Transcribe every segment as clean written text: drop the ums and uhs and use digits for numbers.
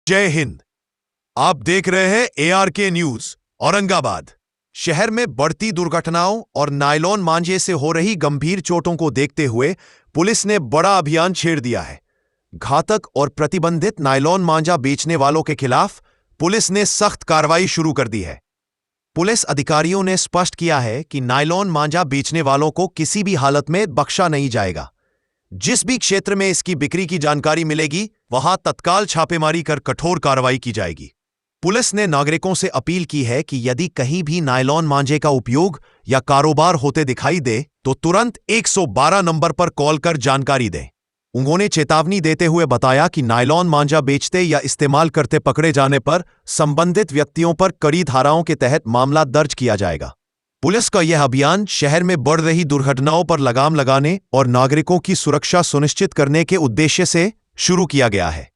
जय हिंद। आप देख रहे हैं ARK न्यूज। औरंगाबाद शहर में बढ़ती दुर्घटनाओं और नायलॉन मांझे से हो रही गंभीर चोटों को देखते हुए पुलिस ने बड़ा अभियान छेड़ दिया है। घातक और प्रतिबंधित नायलॉन मांझा बेचने वालों के खिलाफ पुलिस ने सख्त कार्रवाई शुरू कर दी है। पुलिस अधिकारियों ने स्पष्ट किया है कि नायलॉन मांझा बेचने वालों को किसी भी हालत में बख्शा नहीं जाएगा। जिस भी क्षेत्र में इसकी बिक्री की जानकारी मिलेगी, वहां तत्काल छापेमारी कर कठोर कार्रवाई की जाएगी। पुलिस ने नागरिकों से अपील की है कि यदि कहीं भी नायलॉन मांझे का उपयोग या कारोबार होते दिखाई दे तो तुरंत 112 नंबर पर कॉल कर जानकारी दें। उन्होंने चेतावनी देते हुए बताया कि नायलॉन मांझा बेचते या इस्तेमाल करते पकड़े जाने पर संबंधित व्यक्तियों पर कड़ी धाराओं के तहत मामला दर्ज किया जाएगा। पुलिस का यह अभियान शहर में बढ़ रही दुर्घटनाओं पर लगाम लगाने और नागरिकों की सुरक्षा सुनिश्चित करने के उद्देश्य से शुरू किया गया है।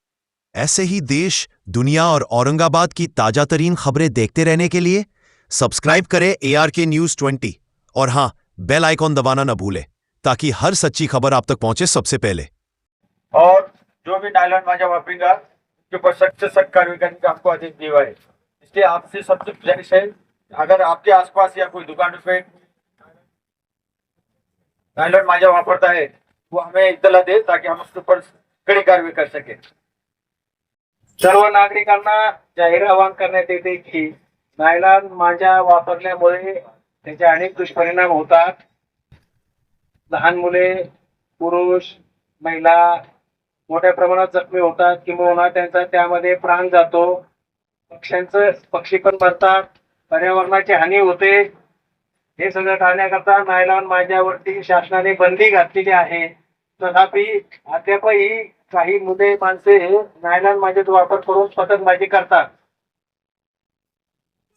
ऐसे ही देश, दुनिया और औरंगाबाद की ताजातरीन खबरें देखते रहने के लिए सब्सक्राइब करें ARK News 20 और हां, बेल आइकॉन दबाना न भूलें ताकि हर सच्ची खबर आप तक पहुंचे सबसे पहले। और जो भी नायलॉन मांझा वापरेगा उसके ऊपर सख्त से सख्त कार्रवाई करने का हमको आदेश दिया है। इसलिए आपसे सबसे गुजारिश है, अगर आपके आसपास या कोई दुकान पे नायलॉन मांझा वापरता है वो हमें इत्तला दे ताकि हम उसके ऊपर कड़ी कार्रवाई कर सके। सर्व नागरिकांना जाहीर आवाहन करण्यात येते की नायलॉन मांझा वापरल्यामुळे त्याचे अनेक दुष्परिणाम होतात। लहान मुले, पुरुष, महिला मोठ्या प्रमाणात जखमी होतात किंवा त्यांचा त्यामध्ये प्राण जातो। पक्षी पण मरतात, पर्यावरणाची हानी होते। हे सगळं टाळण्याकरता नायलॉन मांझ्यावरती शासनाने बंदी घातलेली आहे। तथापि अद्यापही काही मुले माणसे नायलॉन मांझ्याचा वापर करून पतंगबाजी करतात।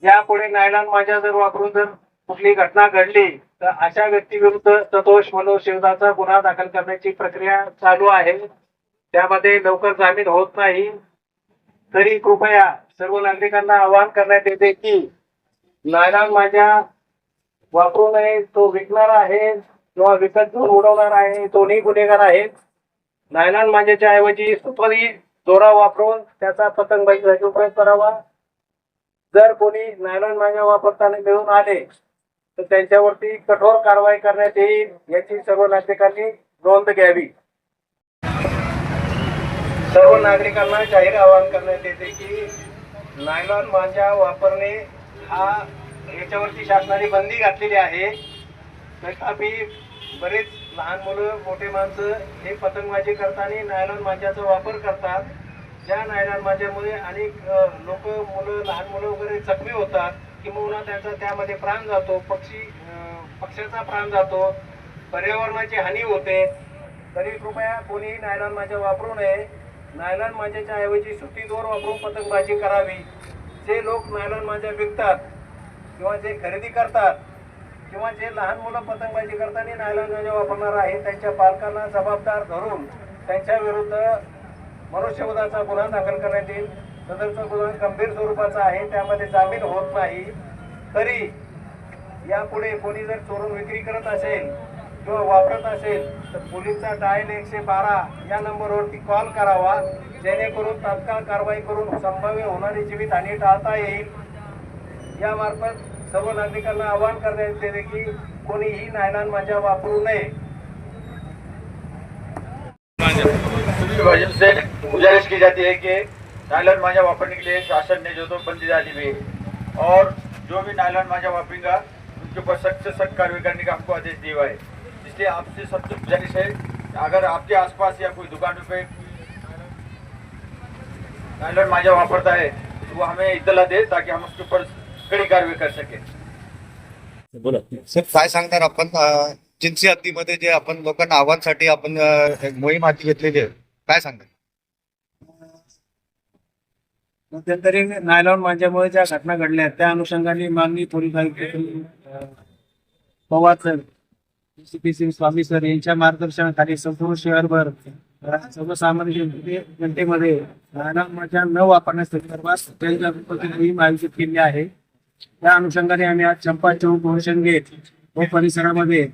यापुढे नायलॉन मांझा जर वापरून जर कुठली घटना घडली तर अशा व्यक्तीविरुद्ध सदोष मनोक्षेधाचा गुन्हा दाखल करण्याची प्रक्रिया चालू आहे। त्यामध्ये लवकर जामीन होत नाही। तरी कृपया सर्व नागरिकांना आवाहन करण्यात येते की नायलॉन मांझा वापरू नये। तो विकणार आहे किंवा विकत घेऊन उडवणार आहे दोन्ही गुन्हेगार आहेत। नायलॉन मांझ्याच्या ऐवजी सुपारी दोरा वापरून त्याचा पतंगबाजीसाठी उपयोग करावा। जर कोणी नायलॉन मांझा वापरताना मिळून आले तर त्यांच्यावरती कठोर कारवाई करण्यात येईल, याची सर्व नागरिकांनी नोंद घ्यावी। सर्व नागरिकांना जाहीर आवाहन करण्यात येते की नायलॉन मांझा वापरणे हा याच्यावरती शासनाने बंदी घातलेली आहे। तथापि बरेच लहान मुलं, मोठे माणसं हे पतंगबाजी करताना नायलॉन मांझ्याचा वापर करतात। ज्या नायलॉन मांझ्यामुळे अनेक लोक, मुलं, लहान मुलं वगैरे जखमी होतात किंवा त्यांचा त्यामध्ये प्राण जातो, पक्ष्याचा प्राण जातो, पर्यावरणाची हानी होते। तरी कृपया कोणी नायलॉन मांझा वापरू नये। नायलॉन मांझ्याच्या ऐवजी सुती दोर वापरून पतंगबाजी करावी। जे लोक नायलॉन मांझा विकतात किंवा जे खरेदी करतात किंवा जे लहान मुलं पतंगबाजी करताना नायलॉन मांझा वापरणार आहे त्यांच्या पालकांना जबाबदार धरून त्यांच्या विरुद्ध मनुष्यवधाचा गुन्हा दाखल करण्यात येईल। सदरचा गुन्हा गंभीर स्वरूपाचा आहे, त्यामध्ये जामीन होत नाही। तरी यापुढे कोणी जर चोरून विक्री करत असेल किंवा वापरत असेल तर पोलिसचा डायल 112 या नंबरवरती कॉल करावा, जेणेकरून तात्काळ कारवाई करून संभाव्य होणारी जीवितहानी टाळता येईल। यामार्फत सर्व नागरिकांना आवाहन करण्यात येते की कोणीही नायलॉन मांझा वापरू नये। वजह से गुजारिश की जाती है कि नायलॉन मांझा वापरने के लिए शासन ने जो तो बंदी डाली हुई है और जो भी नायलॉन मांझा वापरेगा उनके ऊपर सख्त से सख्त कार्रवाई करने का हमको आदेश दिया है। इसलिए आपसे सबसे गुजारिश है, अगर आपके आसपास या कोई दुकान पे नायलॉन मांझा वापरता है तो वो हमें इत्तला दे ताकि हम उसके ऊपर कड़ी कार्रवाई कर सके। बोला सर, काय सांगणार आपण जिन्सी हत्तीमध्ये जे आपण लोकांना आव्हानासाठी आपण एक मोहीम हाती घेतलेली आहे, काय सांगणार? मध्यंतरी नायलॉन मांझ्यामुळे ज्या घटना घडल्या त्या अनुषंगाने माननीय पोलीस आयुक्त पवार सर, DCP स्वामी सर यांच्या मार्गदर्शनाखाली संपूर्ण शहरभर सर्वसामान्य जनतेमध्ये नायलॉन मांझा न वापरण्यासंदर्भात जनजागृती मोहीम आयोजित केली आहे। त्या अनुषंगाने आम्ही आज चंपा चौक, ओशन गेट व परिसरामध्ये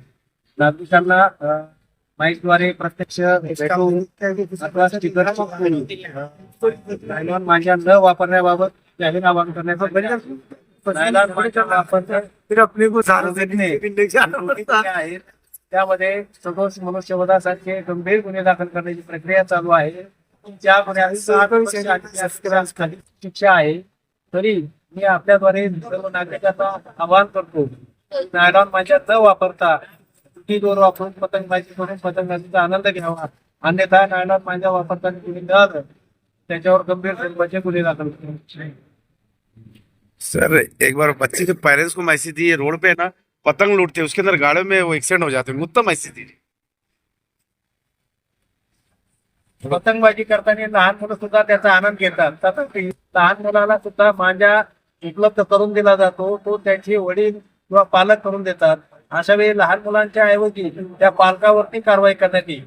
नागरिकांना माईकद्वारे प्रत्यक्ष भेटून अथवा स्टिकर चिकटवून नायलॉन मांजा न वापरण्याबाबत जाहीर आवाहन करण्याचा प्रयत्न नायलॉन मांजा आहेत त्यामध्ये सदोष मनुष्यवधासारखे गंभीर गुन्हे दाखल करण्याची प्रक्रिया चालू आहे. ज्या गुन्ह्यात 7 वर्ष शिक्षा आहे. तरी मी आपल्याद्वारे सर्व नागरिकांना आवाहन करतो नायलॉन मांजा न वापरता दोर वापरून पतंगबाजी करून पतंगबाजीचा आनंद घ्यावा. अन्यथा नायलॉन मांजा वापरताना कुणी न आलं त्याच्यावर गंभीर स्वरूपाचे गुन्हे दाखल करू. सर एक बार बच्चे के पेरेंट्स को मैसेज दिए रोड पे ना पतंग लूटते उसके अंदर गाड़ियों में वो एक्सीडेंट हो जाते हैं उत्तम मैसेज दी. पतंगबाजी करताना लहान मुलं सुद्धा त्याचा आनंद घेतात. तथापि लहान मुलाला सुद्धा मांजा उपलब्ध करून दिला जातो. तो त्याचे वडील किंवा पालक करून देतात. अशा वेळी लहान मुलांच्या ऐवजी त्या पालकावरती कारवाई करण्यात येईल.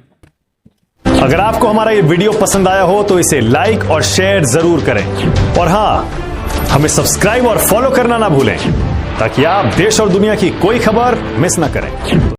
अगर आपको हमारा ये वीडियो पसंद आया हो तो इसे लाइक और शेयर जरूर करें और हाँ, हमें सब्सक्राइब और फॉलो करना ना भूलें ताकि आप देश और दुनिया की कोई खबर मिस ना करें.